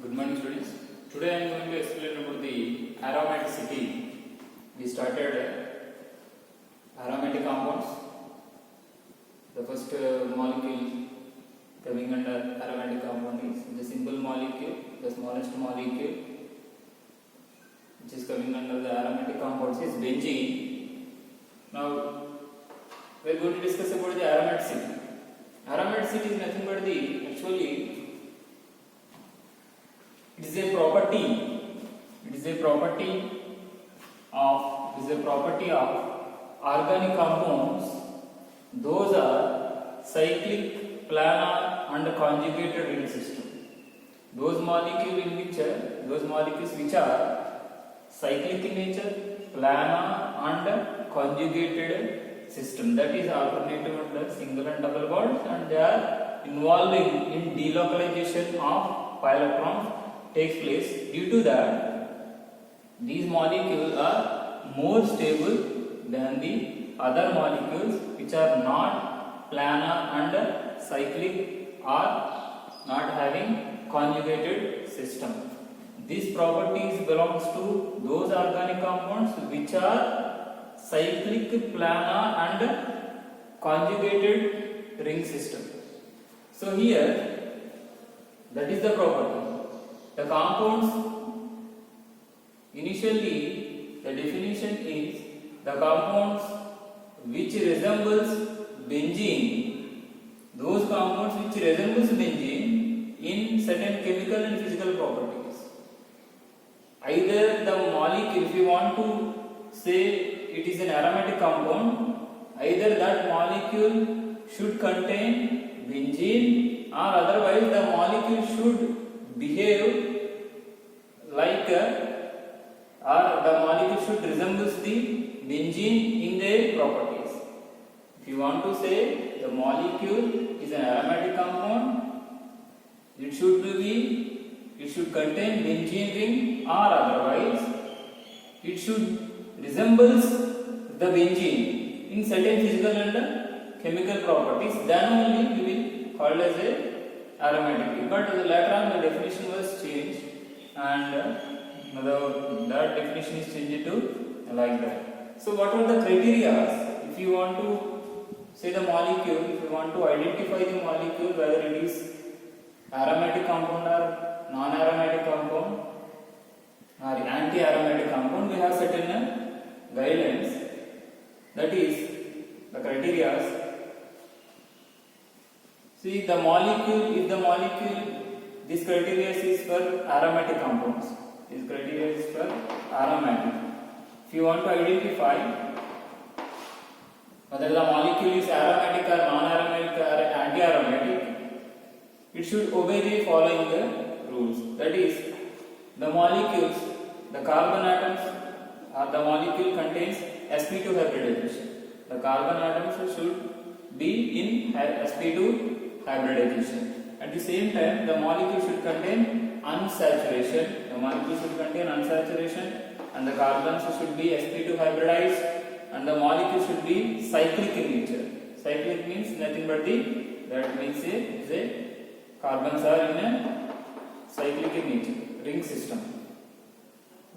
Good morning, students. Today I am going to explain about the aromaticity. We started aromatic compounds. The first molecule coming under aromatic compound is the simple molecule, the smallest molecule, which is coming under the aromatic compounds is benzene. Now we are going to discuss about the aromaticity. Aromaticity is nothing but the it is a property of organic compounds. Those are cyclic, planar and conjugated ring system. Those molecules which are cyclic in nature, planar and conjugated system, that is alternative under single and double bonds, and they are involving in delocalization of pi electrons takes place. Due to that, these molecules are more stable than the other molecules which are not planar and cyclic or not having conjugated system. These properties belongs to those organic compounds which are cyclic, planar and conjugated ring system. So here, that is the property. The compounds, initially the definition is the compounds which resembles benzene, those compounds which resembles benzene in certain chemical and physical properties. Either the molecule, if you want to say it is an aromatic compound, either that molecule should contain benzene or otherwise the molecule should behave like or the molecule should resemble the benzene in their properties. If you want to say the molecule is an aromatic compound, it should contain benzene ring, or otherwise it should resembles the benzene in certain physical and chemical properties. Then only we will call as a aromatic. But later on the definition was changed, and that definition is changed to like that. So what are the criteria if you want to say the molecule, if you want to identify the molecule whether it is aromatic compound or non-aromatic compound or anti-aromatic compound, we have certain guidelines. That is the criteria. See the molecule, if the molecule, this criteria is for aromatic compounds. This criteria is for aromatic. If you want to identify whether the molecule is aromatic or non-aromatic or anti-aromatic, it should obey the following rules. That is, the molecules, the carbon atoms or the molecule contains sp2 hybridization. The carbon atoms should be in sp2 hybridization. At the same time, the molecule should contain unsaturation. The molecule should contain unsaturation, and the carbons should be sp2 hybridized, and the molecule should be cyclic in nature. Cyclic means nothing but that means a carbons are in a cyclic in nature, ring system.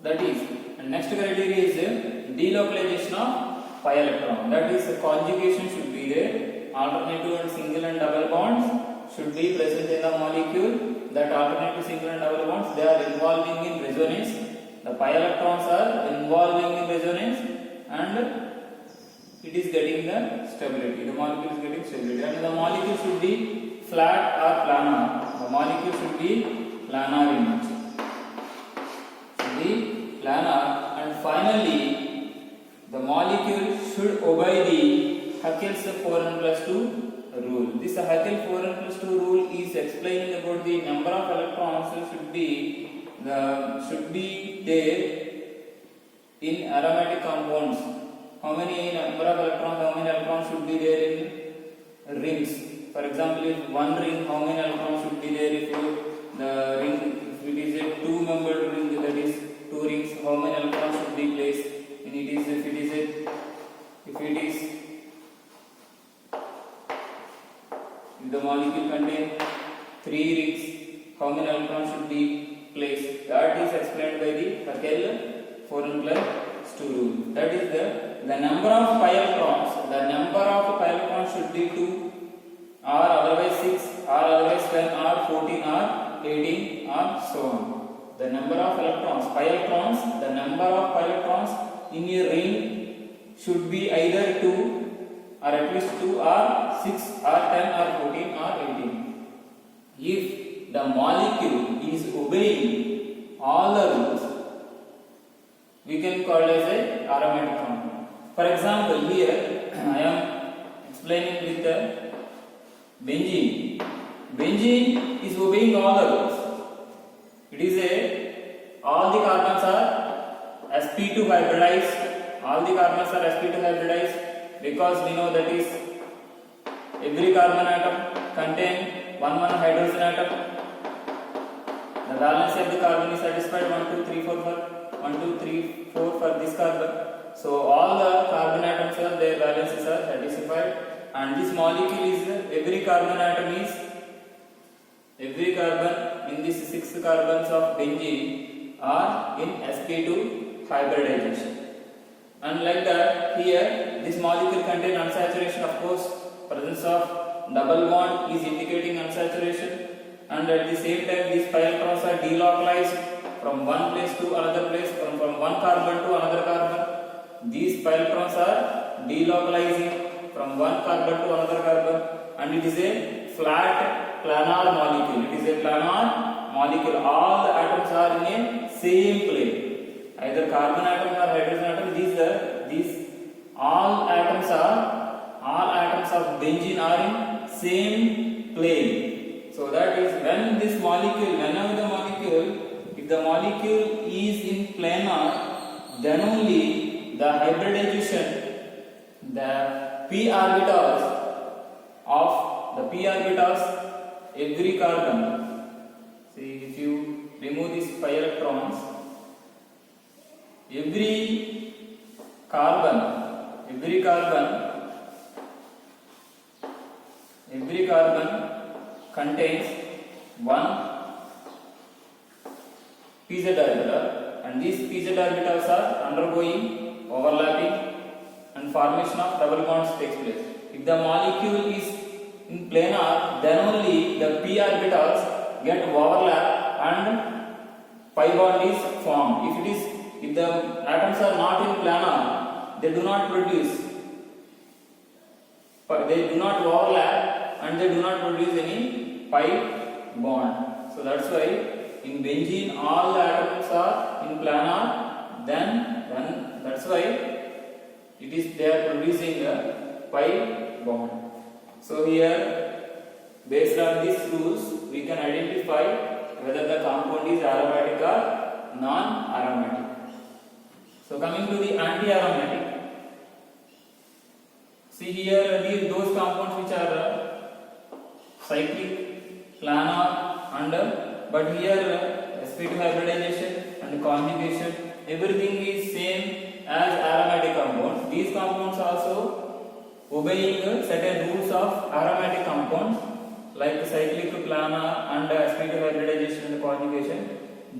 That is, and next criteria is delocalization of pi electron. That is, conjugation should be there. Alternative and single and double bonds should be present in the molecule. That alternative, single and double bonds, they are involving in resonance. The pi electrons are involving in resonance, and it is getting the stability. The molecule is getting stability, and the molecule should be flat or planar. The molecule should be planar in nature. Should be planar, and finally, the molecule should obey the Haeckel's 4n+2 rule. This Haeckel 4n+2 rule is explaining about the number of electrons should be there in aromatic compounds. How many electrons should be there in rings? For example, if one ring, how many electrons should be there? If it is a two-membered ring, that is two rings, how many electrons should be placed? And if the molecule contains three rings, how many electrons should be place. That is explained by the Haeckel 4n plus 2 rule. That is the number of pi electrons. The number of pi electrons should be 2 or otherwise 6 or otherwise 10 or 14 or 18 or so on. The number of electrons, pi electrons, the number of pi electrons in a ring should be either 2 or at least 2 or 6 or 10 or 14 or 18. If the molecule is obeying all the rules, we can call it as a aromatic compound. For example, here I am explaining with the benzene. Benzene is obeying all the rules. It is all the carbons are sp2 hybridized. All the carbons are sp2 hybridized because we know that is every carbon atom contain one hydrogen atom. The valence of the carbon is satisfied 1, 2, 3, 4 for this carbon. So all the carbon atoms are their valences are satisfied, and this molecule is every carbon in these 6 carbons of benzene are in sp2 hybridization. And like that, here this molecule contain unsaturation. Of course, presence of double bond is indicating unsaturation, and at the same time these pi electrons are delocalized from one place to another place, from one carbon to another carbon. These pi electrons are delocalizing from one carbon to another carbon, and it is a flat planar molecule. It is a planar molecule. All the atoms are in a same plane. Either carbon atom or hydrogen atom. These all atoms of benzene are in same plane. So that is when this molecule, if the molecule is in planar, then only the hybridization, the p orbitals every carbon. See, if you remove these pi electrons, every carbon contains one pz orbital, and these pz orbitals are undergoing overlapping and formation of double bonds takes place. If the molecule is in planar, then only the p orbitals get overlap and pi bond is formed. If the atoms are not in planar, they do not overlap and they do not produce any pi bond. So that's why in benzene all the atoms are in planar, then that's why they are producing a pi bond. So here, based on these rules, we can identify whether the compound is aromatic or non-aromatic. So coming to the anti-aromatic, see here those compounds which are cyclic, planar, and but here sp2 hybridization and conjugation, everything is same as aromatic compounds. These compounds also obeying certain rules of aromatic compounds like cyclic, planar, and sp2 hybridization and conjugation.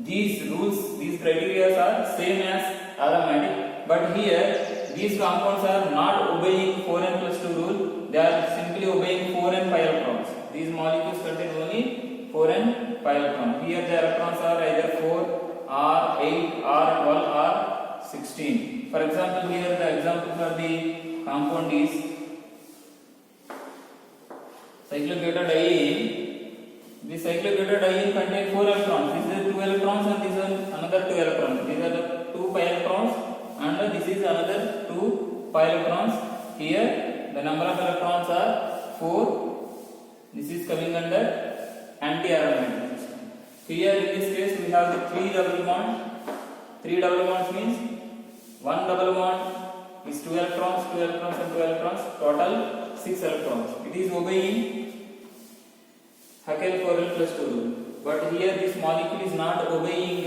These rules, these criteria are same as aromatic, but here these compounds are not obeying 4n plus 2 rule. They are simply obeying 4n pi electrons. These molecules contain only 4n pi electrons. Here the electrons are either 4 or 8 or 12 or 16. For example, here the example for the compound is cyclobutadiene. This cyclobutadiene contains 4 electrons. This is 2 electrons and this is another 2 electrons. These are the 2 pi electrons and this is another 2 pi electrons. Here the number of electrons are 4. This is coming under anti-aromatic system. Here in this case we have the 3 double bond. 3 double bonds means 1 double bond is 2 electrons and 2 electrons, total 6 electrons. It is obeying Haeckel 4n plus 2 rule. But here this molecule is not obeying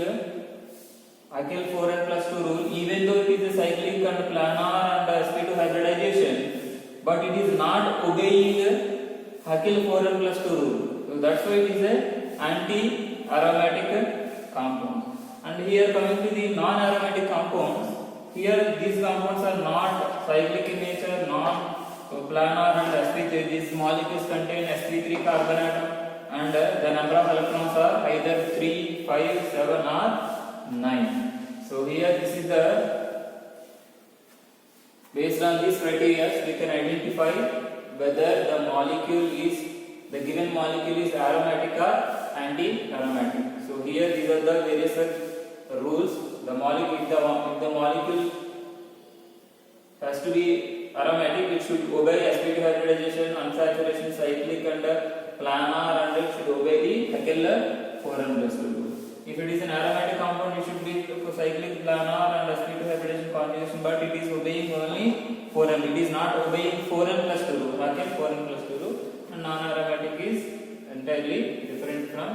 Haeckel 4n plus 2 rule, even though it is a cyclic and planar and sp2 hybridization, but it is not obeying Haeckel 4n plus 2 rule. So that's why it is a anti-aromatic compounds. And here coming to the non-aromatic compounds, here these compounds are not cyclic in nature, non-planar and sp3. These molecules contain sp3 carbon atom, and the number of electrons are either 3, 5, 7 or 9. So here this is the, based on these criteria we can identify whether the given molecule is aromatic or anti-aromatic. So here these are the various rules. The molecule, if the molecule has to be aromatic, it should obey sp2 hybridization, unsaturation, cyclic and planar, and it should obey the Haeckel 4n+2 rule. If it is an aromatic compound, it should be cyclic, planar and sp2 hybridization conjugation, but it is obeying only 4n. It is not obeying 4n+2 rule, Haeckel 4n+2 rule. And non-aromatic is entirely different from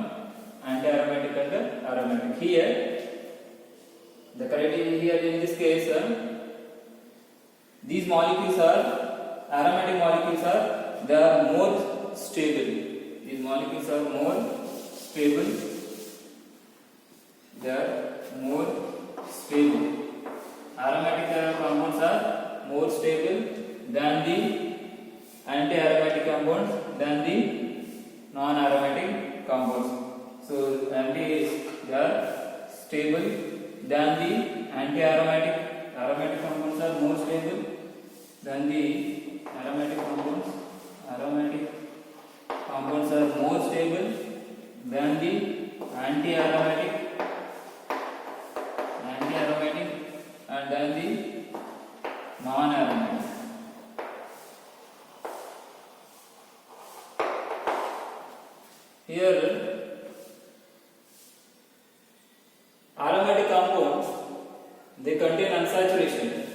anti-aromatic and aromatic. Here, the criteria here in this case, these molecules are aromatic molecules, they are more stable. These molecules are more stable. They are more stable. Aromatic compounds are more stable than the anti-aromatic compounds, than the non-aromatic compounds. So they are stable than the anti-aromatic. Aromatic compounds are more stable than the aromatic compounds. Aromatic compounds are more stable than the anti-aromatic and then the non-aromatic. Here, aromatic compounds, they contain unsaturation.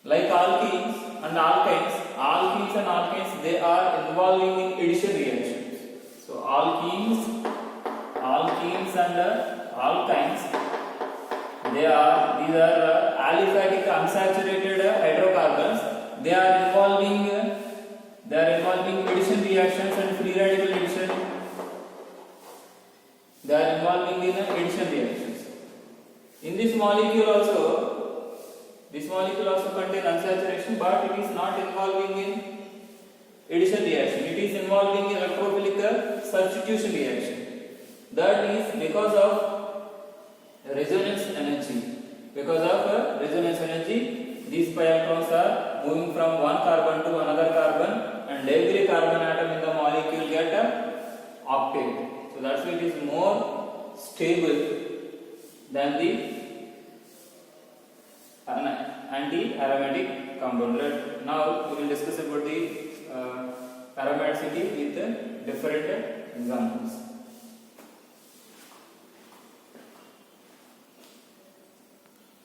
Like alkenes and alkynes, they are involving in addition reactions. So alkenes and alkynes, these are aliphatic unsaturated hydrocarbons. They are involving addition reactions and free radical addition. They are involving in addition reactions. In this molecule also contains unsaturation, but it is not involving in addition reaction. It is involving in electrophilic substitution reaction. That is because of resonance energy. Because of resonance energy, these pi electrons are moving from one carbon to another carbon, and every carbon atom in the molecule get octet. So that's why it is more stable than the anti-aromatic compound. Now we will discuss about the aromaticity with different examples.